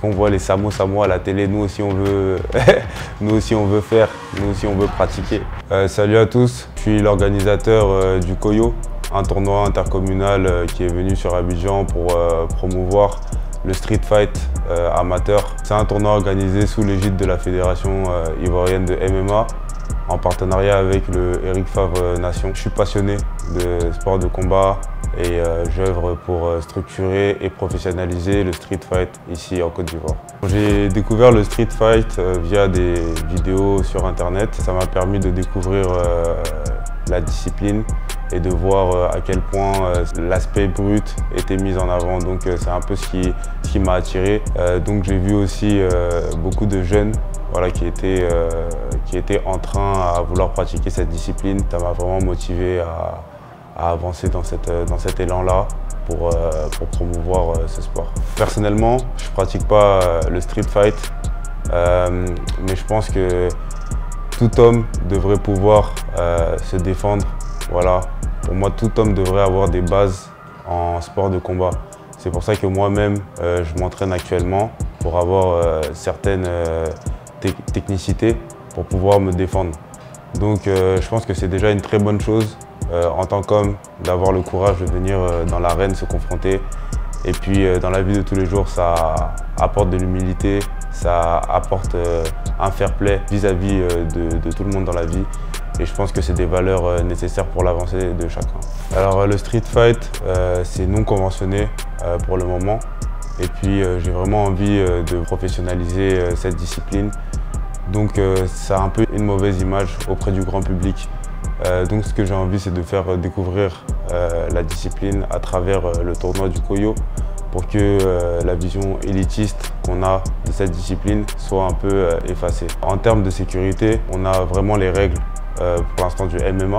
qu'on voit les Samo à la télé, nous aussi on veut, nous aussi on veut faire, nous aussi on veut pratiquer. Salut à tous, je suis l'organisateur du Koyo, un tournoi intercommunal qui est venu sur Abidjan pour promouvoir le street fight amateur. C'est un tournoi organisé sous l'égide de la Fédération ivoirienne de MMA en partenariat avec le Eric Favre Nation. Je suis passionné de sport de combat et j'œuvre pour structurer et professionnaliser le street fight ici en Côte d'Ivoire. J'ai découvert le street fight via des vidéos sur internet. Ça m'a permis de découvrir la discipline et de voir à quel point l'aspect brut était mis en avant. Donc c'est un peu ce qui m'a attiré. Donc j'ai vu aussi beaucoup de jeunes qui étaient en train à vouloir pratiquer cette discipline. Ça m'a vraiment motivé à avancer dans cet élan-là pour promouvoir ce sport. Personnellement, je ne pratique pas le street fight, mais je pense que tout homme devrait pouvoir se défendre. Voilà. Pour moi, tout homme devrait avoir des bases en sport de combat. C'est pour ça que moi-même, je m'entraîne actuellement pour avoir certaines technicités pour pouvoir me défendre. Donc je pense que c'est déjà une très bonne chose en tant qu'homme d'avoir le courage de venir dans l'arène se confronter. Et puis dans la vie de tous les jours, ça apporte de l'humilité, ça apporte un fair play vis-à-vis de tout le monde dans la vie. Et je pense que c'est des valeurs nécessaires pour l'avancée de chacun. Alors le street fight, c'est non conventionné pour le moment. Et puis j'ai vraiment envie de professionnaliser cette discipline. Donc ça a un peu une mauvaise image auprès du grand public. Donc ce que j'ai envie, c'est de faire découvrir la discipline à travers le tournoi du Koyo pour que la vision élitiste qu'on a de cette discipline soit un peu effacée. En termes de sécurité, on a vraiment les règles pour l'instant du MMA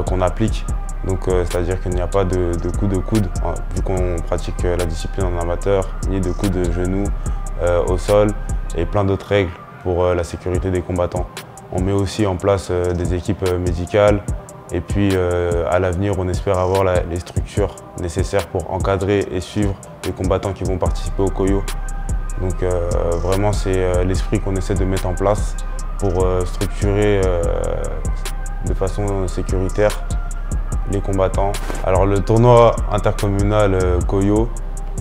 qu'on applique. Donc c'est-à-dire qu'il n'y a pas de coups de coude, vu qu'on pratique la discipline en amateur, ni de coups de genoux au sol et plein d'autres règles pour la sécurité des combattants. On met aussi en place des équipes médicales et puis à l'avenir, on espère avoir les structures nécessaires pour encadrer et suivre les combattants qui vont participer au Koyo. Donc vraiment, c'est l'esprit qu'on essaie de mettre en place pour structurer de façon sécuritaire les combattants. Alors le tournoi intercommunal Koyo,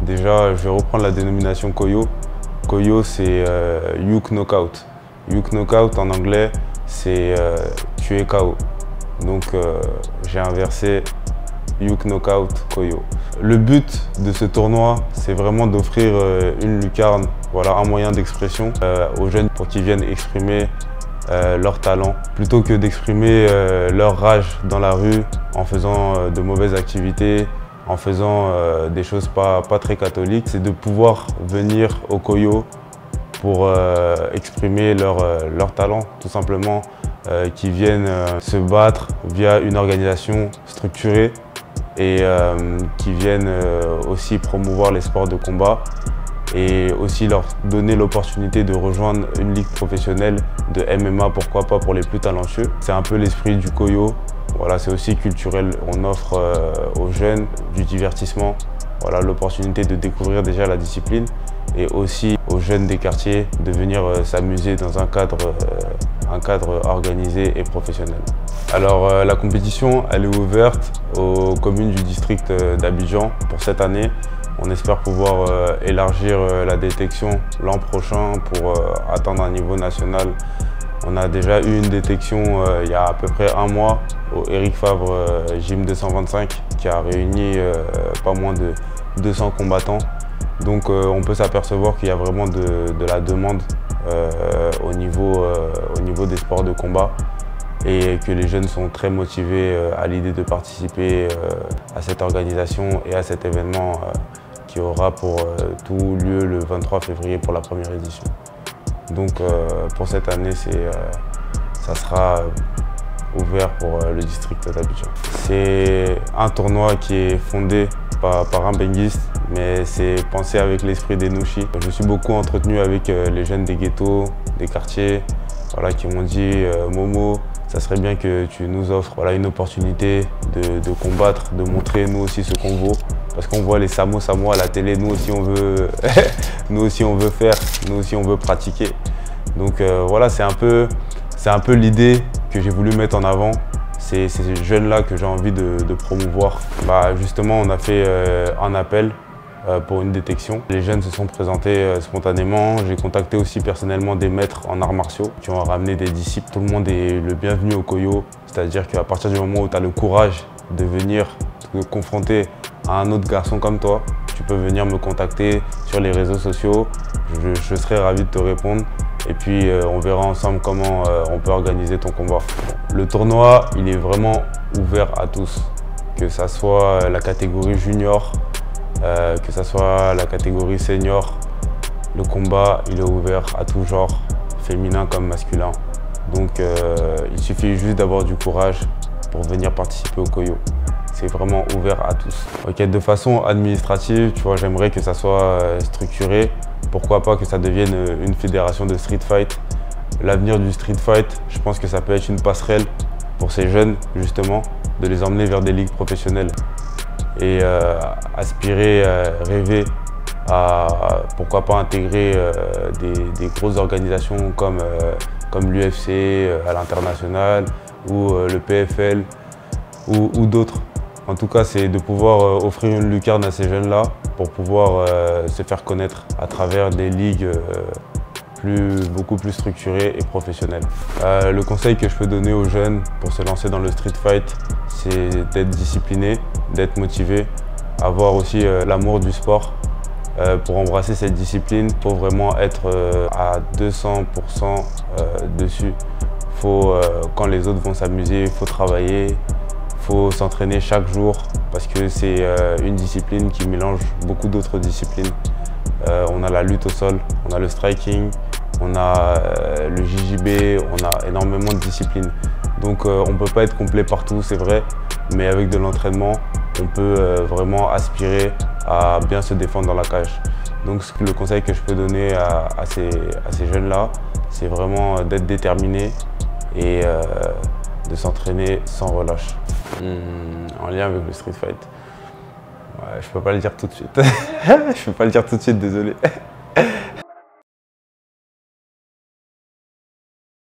déjà je vais reprendre la dénomination Koyo. Koyo, c'est Youth Knockout. Youth Knockout en anglais, c'est tuer KO. Donc j'ai inversé Youth Knockout Koyo. Le but de ce tournoi, c'est vraiment d'offrir une lucarne, un moyen d'expression aux jeunes pour qu'ils viennent exprimer leur talent, plutôt que d'exprimer leur rage dans la rue en faisant de mauvaises activités, en faisant des choses pas très catholiques. C'est de pouvoir venir au Koyo pour exprimer leur talent, tout simplement, qui viennent se battre via une organisation structurée et qui viennent aussi promouvoir les sports de combat et aussi leur donner l'opportunité de rejoindre une ligue professionnelle de MMA, pourquoi pas pour les plus talentueux. C'est un peu l'esprit du Koyo. C'est aussi culturel, on offre aux jeunes du divertissement, l'opportunité de découvrir déjà la discipline et aussi aux jeunes des quartiers de venir s'amuser dans un cadre organisé et professionnel. Alors la compétition, elle est ouverte aux communes du district d'Abidjan pour cette année. On espère pouvoir élargir la détection l'an prochain pour atteindre un niveau national. On a déjà eu une détection il y a à peu près un mois au Eric Favre Gym 225 qui a réuni pas moins de 200 combattants. Donc on peut s'apercevoir qu'il y a vraiment de la demande au niveau des sports de combat et que les jeunes sont très motivés à l'idée de participer à cette organisation et à cet événement qui aura pour tout lieu le 23 février pour la première édition. Donc pour cette année, ça sera ouvert pour le district d'Abidjan. C'est un tournoi qui est fondé par un benguiste, mais c'est pensé avec l'esprit des Nouchi. Je me suis beaucoup entretenu avec les jeunes des ghettos, des quartiers, qui m'ont dit Momo, ça serait bien que tu nous offres une opportunité de combattre, de montrer nous aussi ce qu'on vaut. Parce qu'on voit les Samo à la télé, nous aussi on veut, nous aussi on veut faire, nous aussi on veut pratiquer. Donc voilà, c'est un peu l'idée que j'ai voulu mettre en avant. C'est ces jeunes-là que j'ai envie de promouvoir. Justement, on a fait un appel pour une détection. Les jeunes se sont présentés spontanément. J'ai contacté aussi personnellement des maîtres en arts martiaux qui ont ramené des disciples. Tout le monde est le bienvenu au Koyo. C'est-à-dire qu'à partir du moment où tu as le courage de venir te confronter à un autre garçon comme toi, tu peux venir me contacter sur les réseaux sociaux. Je serai ravi de te répondre. Et puis on verra ensemble comment on peut organiser ton combat. Le tournoi, il est vraiment ouvert à tous. Que ça soit la catégorie junior, que ça soit la catégorie senior. Le combat, il est ouvert à tout genre, féminin comme masculin. Donc il suffit juste d'avoir du courage pour venir participer au Koyo. C'est vraiment ouvert à tous. Ok, de façon administrative, tu vois, j'aimerais que ça soit structuré. Pourquoi pas que ça devienne une fédération de street fight. L'avenir du street fight, je pense que ça peut être une passerelle pour ces jeunes, justement, de les emmener vers des ligues professionnelles. Et aspirer, rêver à, pourquoi pas, intégrer des grosses organisations comme l'UFC à l'international ou le PFL ou d'autres. En tout cas, c'est de pouvoir offrir une lucarne à ces jeunes-là pour pouvoir se faire connaître à travers des ligues beaucoup plus structurées et professionnelles. Le conseil que je peux donner aux jeunes pour se lancer dans le street fight, c'est d'être discipliné, d'être motivé, avoir aussi l'amour du sport. Pour embrasser cette discipline, il faut vraiment être à 200% dessus. Quand les autres vont s'amuser, il faut travailler. Il faut s'entraîner chaque jour parce que c'est une discipline qui mélange beaucoup d'autres disciplines. On a la lutte au sol, on a le striking, on a le JJB, on a énormément de disciplines. Donc on ne peut pas être complet partout, c'est vrai, mais avec de l'entraînement, on peut vraiment aspirer à bien se défendre dans la cage. Donc le conseil que je peux donner à ces jeunes-là, c'est vraiment d'être déterminé et de s'entraîner sans relâche. En lien avec le street fight. Ouais, je peux pas le dire tout de suite. Je peux pas le dire tout de suite, désolé.